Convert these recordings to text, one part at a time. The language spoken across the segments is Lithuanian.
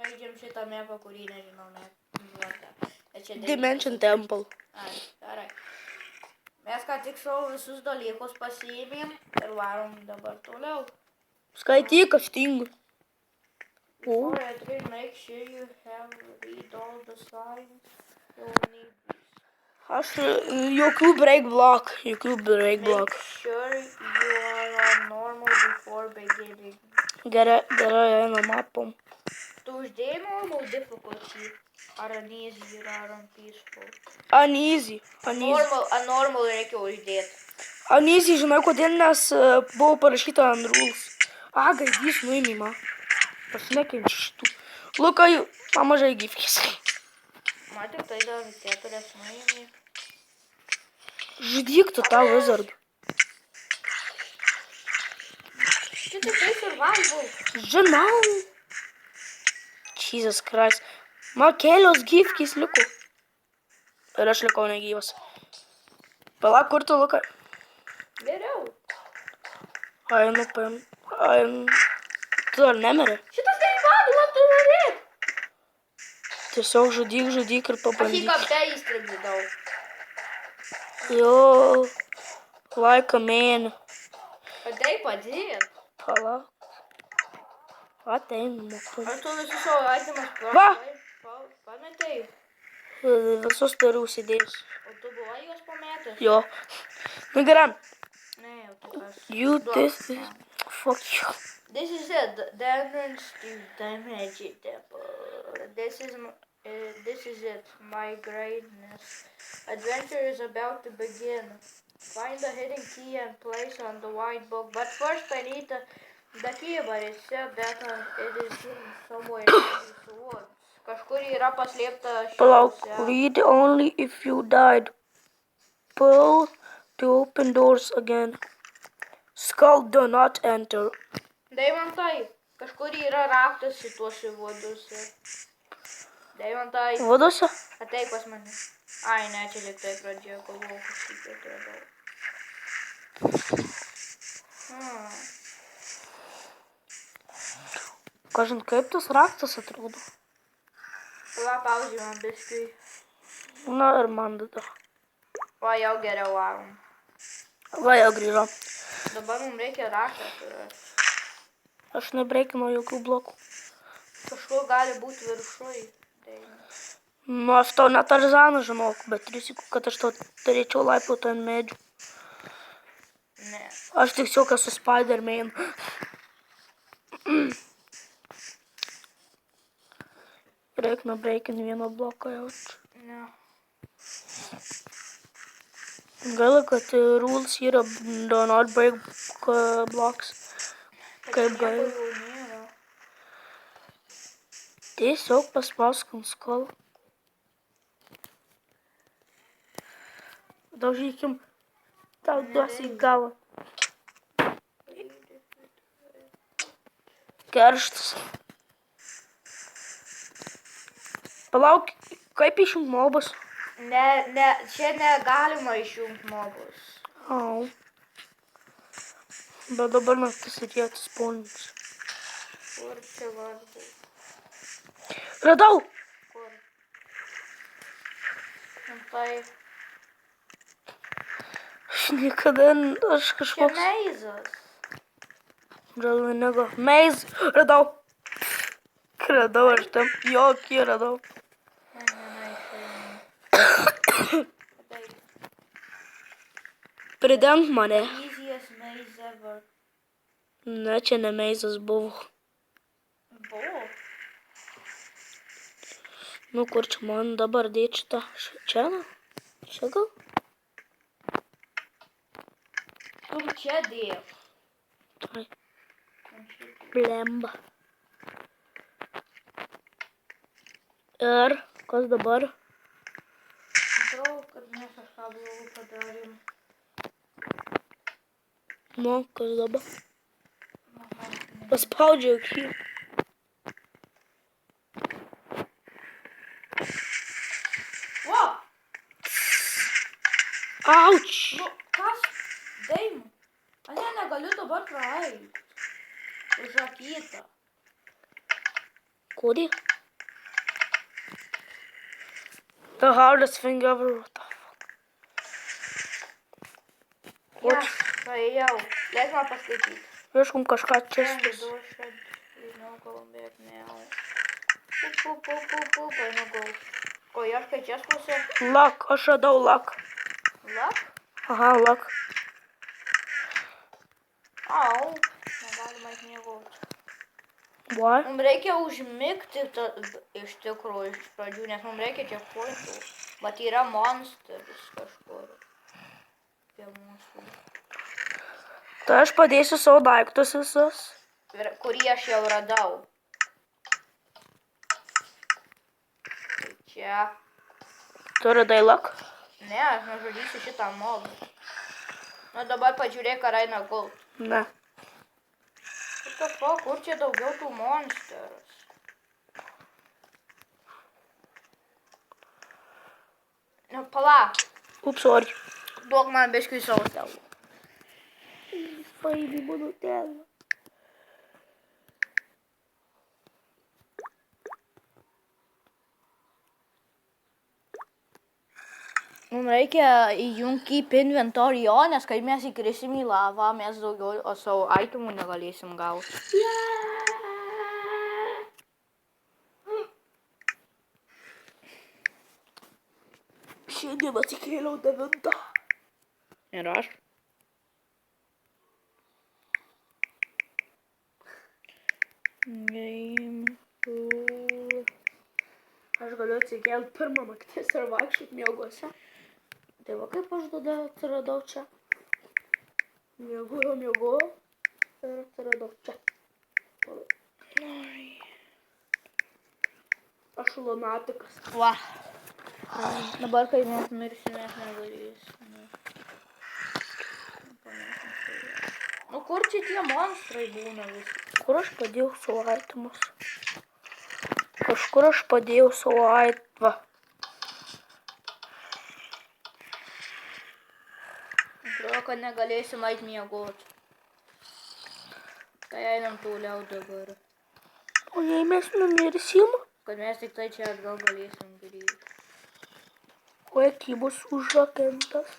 žaidžiam šitą mepą, kurį nežinau mepą. Dimension Temple. Ai, gerai. Mes ką tik savo visus dalykus pasiėmėm ir varom dabar toliau. Skaityk, aš tingiu. Before I read, make sure you have read all the signs you'll need. Aš jokių break block. Make sure you are on normal before beginning. Gerai, einam mapom. Tu uždėjai normal difficulty? Ar an easy ir ar an peaceful? An easy. Normal reikia uždėti. An easy, žinai kodėl, nes buvo parašyta an rules. Gaidys nuėmė man. Aš nekenčiu šitų. Lukai, man mažai gyvkės. Man tik tai dar 4 nuėmė. Žudyk tu tą wizard. Šitai tai survival. Žinau. Jesus Christ. Man kelios gyvkės liko. Ir aš likau negyvas. Palauk, kur tu, Lukai? Geriau. Einu, paim. Tu ar nemirė? Šitas neįmanoma, tu norėt. Tiesiog žudyk ir pabandyk. Aš į kampę įstribdau. Jo, like a man. Padėjai padėt. Palauk. Ateinu. Ar tu visus savo itemus pametėjai? Visus turiu užsidėjus. O tu buvai juos pametęs? Jo. Nu gerai. Ne, jau tokas. Fuck you. This is it. The entrance to the magic temple. This is it. My greatness. Adventure is about to begin. Find the hidden key and place on the white book. But first I need the key, but it said that it is hidden somewhere in the woods. Kažkur yra paslėpta šiuose. Palauk, read only if you died. Pull to open doors again. Skull do not enter. Deimantai, kažkur yra raktas šituose voduose. Deimantai. Voduose? Ateik pas mane. Ai, ne, čia tik tai pradžioje galvojau, kažkaip atradau. Kažin, kaip tas raktas atrodo? Va, pauzį man biškai. Na ir man tada. Va, jau geriau varom. Va, jau grįžo. Dabar mums reikia raktą surasti. Aš nebreikinu jokių blokų. Kažkur gali būti viršui. Nu, aš tau net Tarzaną žinok, bet rizikų, kad aš tau turėčiau laipioti ant medžių. Ne. Aš tiesiog esu Spider-Man. Reik nubreikinti vieną bloką jaučiu. Ne. Gaila, kad rules yra do not break blocks. Kaip gaila. Tiesiog paspausk ant skull. Daužykim. Tau duosi į galą. Kerštas. Palauk, kaip išjungt mobus? Ne, čia negalima išjungt mobus. Au. Bet dabar naktis ir jie atsispaunins. Kur čia vardu? Radau! Kur? Tai. Aš kažkoks... Čia meizas. Meiz! Radau! Radau aš tam. Jokį radau. Pridenk mane. Easiest maze ever. Ne, čia ne meizas buvo. Buvo? Nu, kur čia man dabar dėti šitą? Čia, na? Čia gal? Tu čia dėk. Tai. Blemba. Ir kas dabar? Atrodo, kad mes kažką blogo padarėm. Nu, kas dabar? Paspaudžiau jį. O! Auč! Nu, kas? Deimu. Aš negaliu dabar praeiti. Užrakyta. Kodėl? The hardest thing ever. What the fuck? Jas, paėjau. Leik man paskaityti. Ieškom kažką čia. Ko ieškai českuose? Luck, aš radau luck. Lak? Aha, luck. Au, negalima miegoti. Why? Mums reikia užmigti iš tikrųjų iš pradžių, nes mums reikia čia pointų. Bet yra monsteris kažkur. Prie mūsų. Tai aš padėsiu savo daiktus visus. Kurį aš jau radau. Tai čia. Tu radai luck? Ne, aš nužudysiu šitą mobą. Nu dabar pažiūrėk, ar eina gult. Ne. Kur čia daugiau tų monsterus? Nu, pala. Ups, sorry. Duok man biškiui savo stelų. Paėmė mano telą. Mums reikia įjungti į inventorių, nes kai mes įkrisim į lavą, mes daugiau savo itemų negalėsim gauti. Šiandien atsikėliau 9. Ir aš? Game. Aš galiu atsikelt pirmą naktis ir vaikščiot mieguose. Tai va kaip aš tada atsiradau čia. Miegojau ir atsiradau čia. Aš lunatikas. Va. Dabar, kai mes mirsim, mes negalėsime. Nu, kur čia tie monstrai būna visi? Kur aš padėjau savo itemus? Kažkur aš padėjau savo itemą. Atrodo, kad negalėsim eit miegot. Tai einam toliau dabar. O jei mes numirsim? Kad mes tik tai čia atgal galėsim grįžti. O jei bus užrakintas?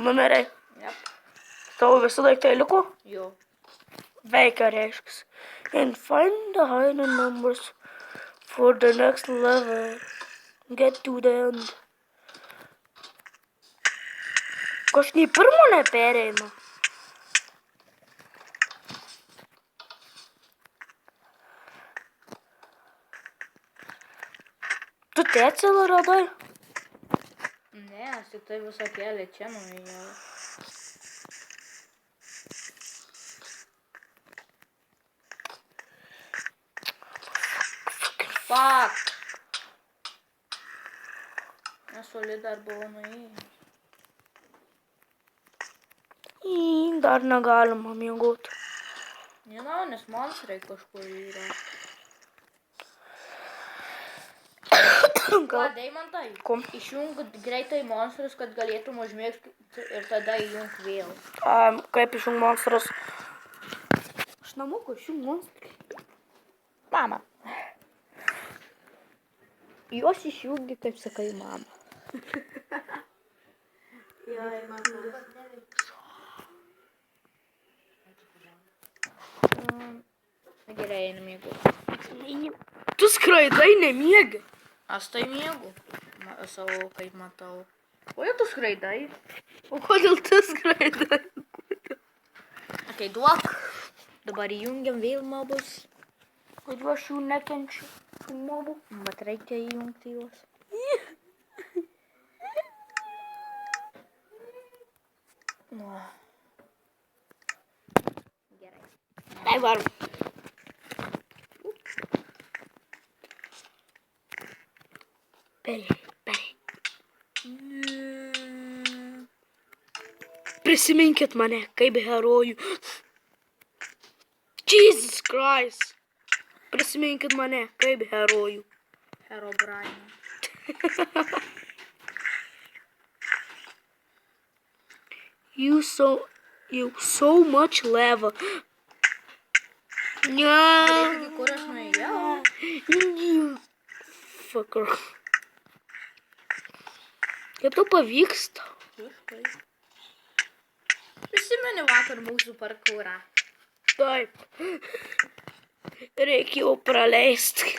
Numerei. Jep. Tavo visi daiktai liko? Jo. Veikia reiškia. And find the hidden numbers for the next level. Get to the end. Kažkaip pirmo nepereina. Tu Tetselą radai? Ne, aš tik tai visą kelią čia nuėjau. Fuck! Aš toli dar buvau nuėjęs. Dar negalima miegoti. Žinau, nes monstrai kažkur yra. Ką, Deimantai? Ko? Išjung greitai monstrus, kad galėtum užmėgti ir tada įjung vėl. Kaip išjung monstrus? Aš nemoku išjung monstrus. Mama. Juos išjungi, kaip sakai, mama. Gerai, einam miegoti. Tu skraidai, nemiegi. Aš tai miegu. Savo, kaip matau. O jau tu skraidai? O kodėl tu skraidai? Okei, duok. Dabar įjungiam vėl mobus. Kodėl aš jų nekenčiu? Mobų. Bet reikia įjungti juos. Gerai. Tai varom. Peri. Prisiminkit mane kaip herojų. Jesus Christ. Prisiminkit mane kaip herojų. Herobrine. You so much lava. Reikia, kur aš nuėjau. You fucker. Kaip tau pavyksta? Prisimeni vakar mūsų parkūrą. Taip. Reikėjo praleisti.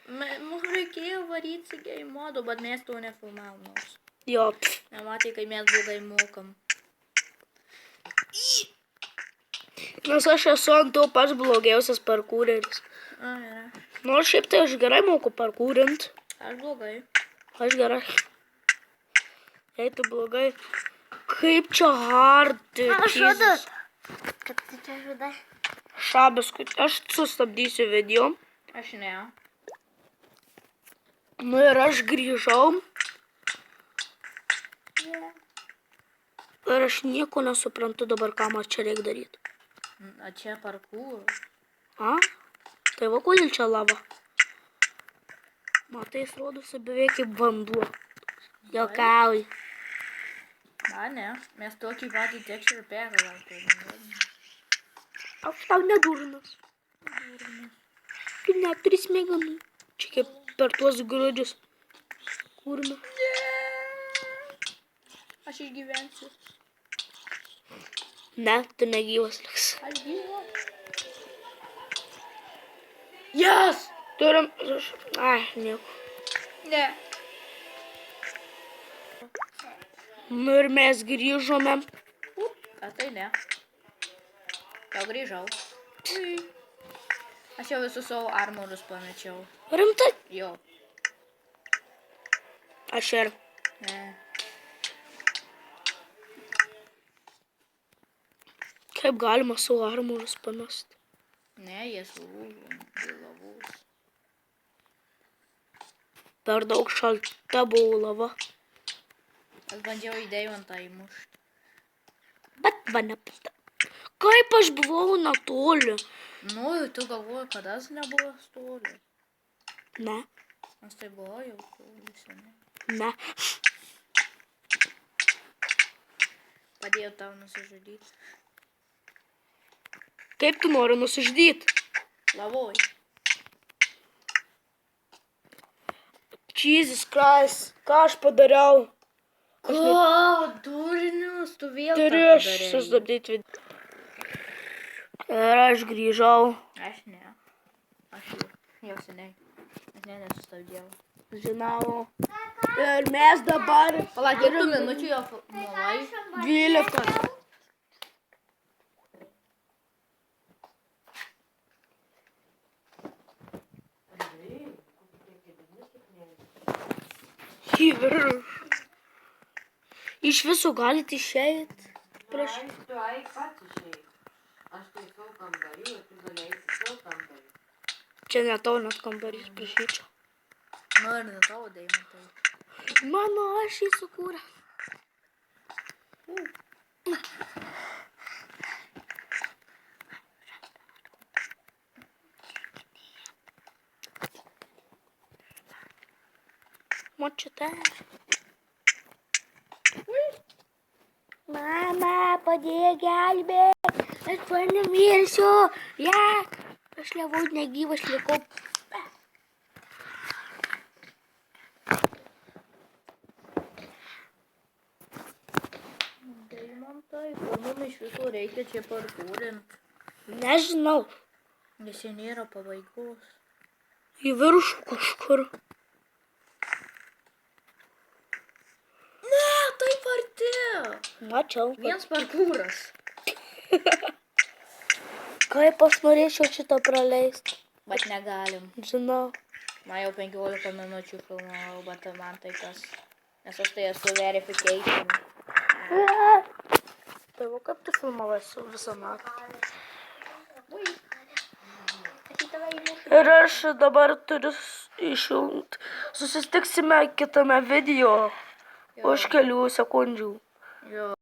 Mums reikėjo varyti į game modu, bet mes to nefilmavom nors. Jo. Nematė, kai mes blogai mokam. Nes aš esu ant to pats blogiausias parkūreris. Yra. Nors šiaip tai aš gerai moku parkūrint. Aš blogai. Aš gerai. Jei tu blogai. Kaip čia hard. Jesus. Kad tu čia žudai? Šabas, aš sustabdysiu video. Aš ne. Nu ir aš grįžau. Ir aš nieko nesuprantu dabar, ką man čia reikia daryti. A čia parkūr. A? Tai va, kodėl čia lava? Matai, jis rodosi beveik kaip vanduo. Jokauji. Na ne, mes tokį patį texture pergalautume. Aš tau nedurnas. Tu neturi smegenų. Čia kaip per tuos grudžius. Kurna. Aš išgyvensiu. Ne, tu negyvas liks. Aš gyvas. Yes! Turim... Ai, nieko. Ne. Nu ir mes grįžome. A tai ne. Jau grįžau. Aš jau visus savo armorus pamečiau. Rimtai? Jo. Aš ir. Ne. Kaip galima savo armorus pamesti? Ne, jie sulūžo. Lavus. Per daug šalta buvo lava. Aš bandžiau į deivantą įmušti. Bet man nepata. Kaip aš buvau netoli? Nu, tu galvoji, kad aš nebuvo stoli. Ne. Aš tai buvau jau stoli seniai. Ne. Padėjau tau nusižudyti. Kaip tu nori nusižudyti? Lavoj. Jesus Christ, ką aš padariau? Durnius, tu vėl Turiu aš sustabdyti video. Ir aš grįžau. Aš ne. Aš jau seniai. Aš nesustabdėjau. Žinau. Ir mes dabar... Palauk, kiek tu minučių jau filmavai? 12. Į viršų. Iš viso galite išeiti. Prašau. Tu eik pats išeik. Aš tai savo kambarį, o tu gali eiti savo kambarį. Čia ne tau net kambarys, prašyčiau. Nu ir ne tavo deimantai. Mano, aš jį sukūrė. Močiute. Mama, padėk gelbėk. Aš panemirsiu. Ja. Aš liavau negyvas likau. Deimantai, ko mums iš viso reikia čia parkūrint? Nežinau. Nes čia nėra pabaigos. Į viršų kažkur. Ne, taip arti. Mačiau. Viens parkūras. Kaip aš norėčiau šitą praleisti. Bet negalim. Žinau. Man jau 15 minučių filmavau, bet man tai kas. Nes aš tai esu verification. Tai va kaip tu filmavai su visą naktį. Ir aš dabar turiu išjungti. Susitiksime kitame video. Už kelių sekundžių. Jo.